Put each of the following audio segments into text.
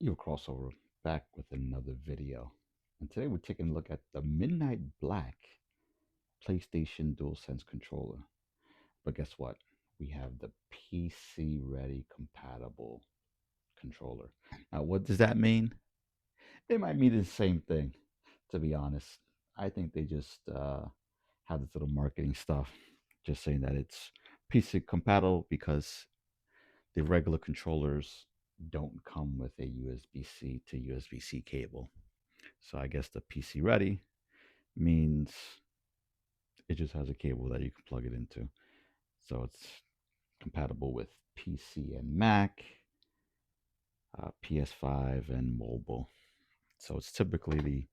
Evilcrossover, back with another video. And today we're taking a look at the Midnight Black PlayStation DualSense controller. But guess what? We have the PC ready compatible controller. Now, what does that mean? It might mean the same thing, to be honest. I think they just have this little marketing stuff, just saying that it's PC compatible because the regular controllers don't come with a USB-C to USB-C cable. So I guess the PC ready means it just has a cable that you can plug it into. So it's compatible with PC and Mac, PS5 and mobile. So it's typically the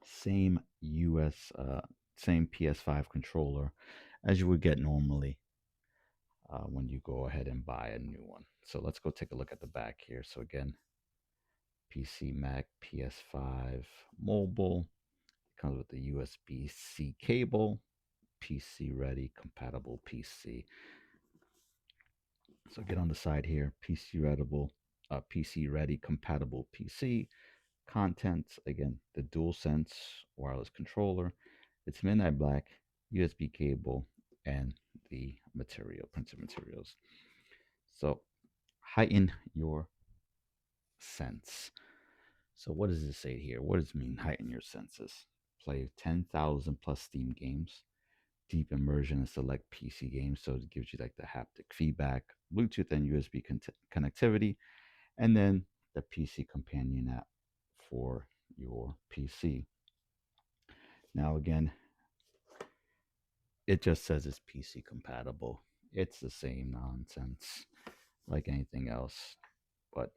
same same PS5 controller as you would get normally when you go ahead and buy a new one. So let's go take a look at the back here. So again, PC, Mac, PS5, mobile. It comes with a USB-C cable, PC ready, compatible PC. So get on the side here, PC ready, compatible PC. Contents, again, the DualSense wireless controller. It's midnight black, USB cable, and the printed materials. So heighten your sense. So what does it say here? What does it mean, heighten your senses? Play 10,000 plus Steam games, deep immersion in select PC games. So it gives you like the haptic feedback, Bluetooth and USB connectivity, and then the PC companion app for your PC. Now, again, it just says it's PC compatible. It's the same nonsense like anything else. But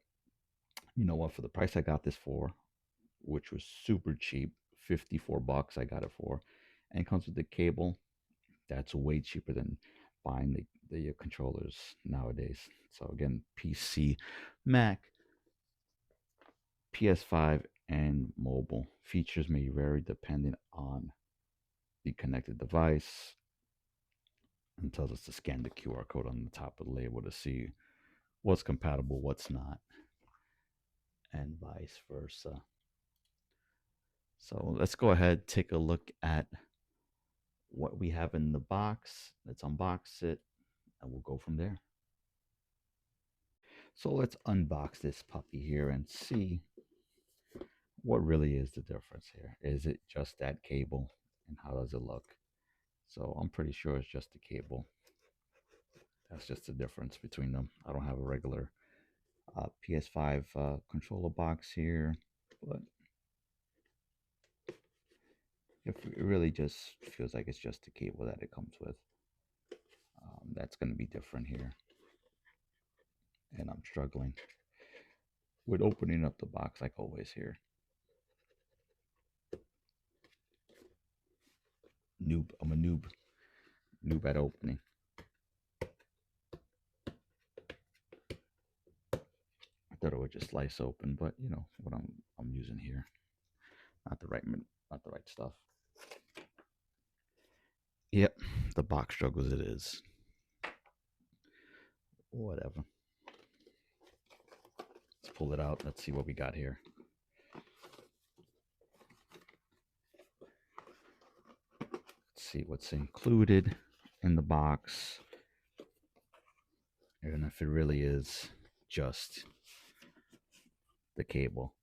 you know what? For the price I got this for, which was super cheap, $54 I got it for, and it comes with the cable. That's way cheaper than buying the controllers nowadays. So again, PC, Mac, PS5, and mobile. Features may vary depending on the connected device. And tells us to scan the QR code on the top of the label to see what's compatible, what's not, and vice versa. So let's go ahead, take a look at what we have in the box. Let's unbox it and we'll go from there. So let's unbox this puppy here and see what really is the difference here. Is it just that cable and how does it look? So I'm pretty sure it's just the cable. That's just the difference between them. I don't have a regular PS5 controller box here, but it really just feels like it's just the cable that it comes with. That's going to be different here. And I'm struggling with opening up the box like always here. Noob. I'm a noob. Noob at opening. I thought it would just slice open, but you know what I'm using here. Not the right stuff. Yep, the box struggles it is. Whatever. Let's pull it out. Let's see what we got here. Let's see what's included in the box. And if it really is just the cable.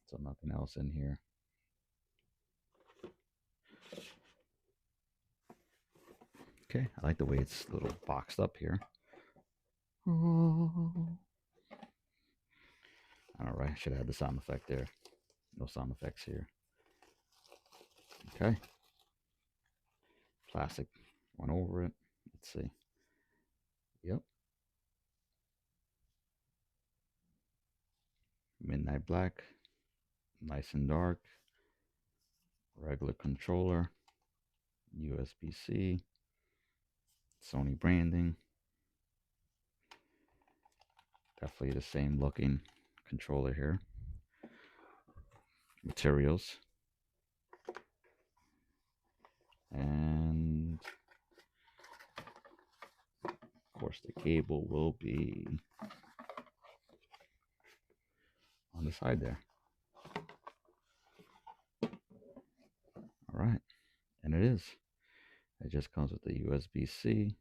So nothing else in here. Okay, I like the way it's a little boxed up here. All right, should have had the sound effect there. No sound effects here. Okay. Plastic went over it. Let's see. Yep. Midnight black. Nice and dark. Regular controller. USB-C. Sony branding. Definitely the same looking controller here. Materials. And of course the cable will be on the side there. All right, and it is. It just comes with the USB-C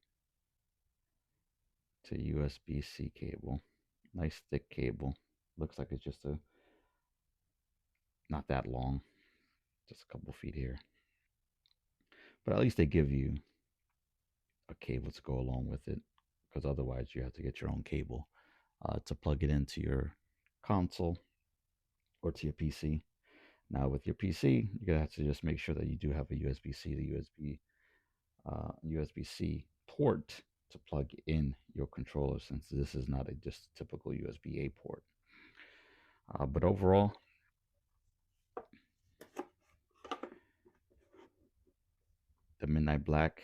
to USB-C cable. Nice thick cable. Looks like it's just not that long, just a couple feet here. But at least they give you a cable to go along with it, because otherwise you have to get your own cable to plug it into your console or to your PC. Now with your PC, you're gonna have to just make sure that you do have a USB-C to USB-C port to plug in your controller, since this is not a just typical USB-A port. But overall, the Midnight Black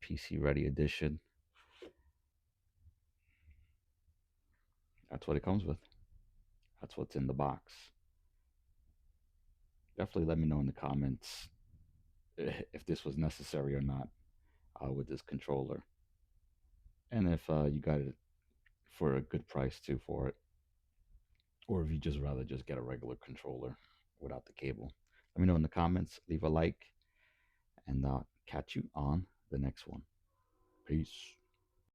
PC Ready Edition, that's what it comes with. That's what's in the box. Definitely let me know in the comments if this was necessary or not with this controller, and if you got it for a good price too for it, or if you just rather just get a regular controller without the cable. Let me know in the comments. Leave a like, and catch you on the next one. Peace.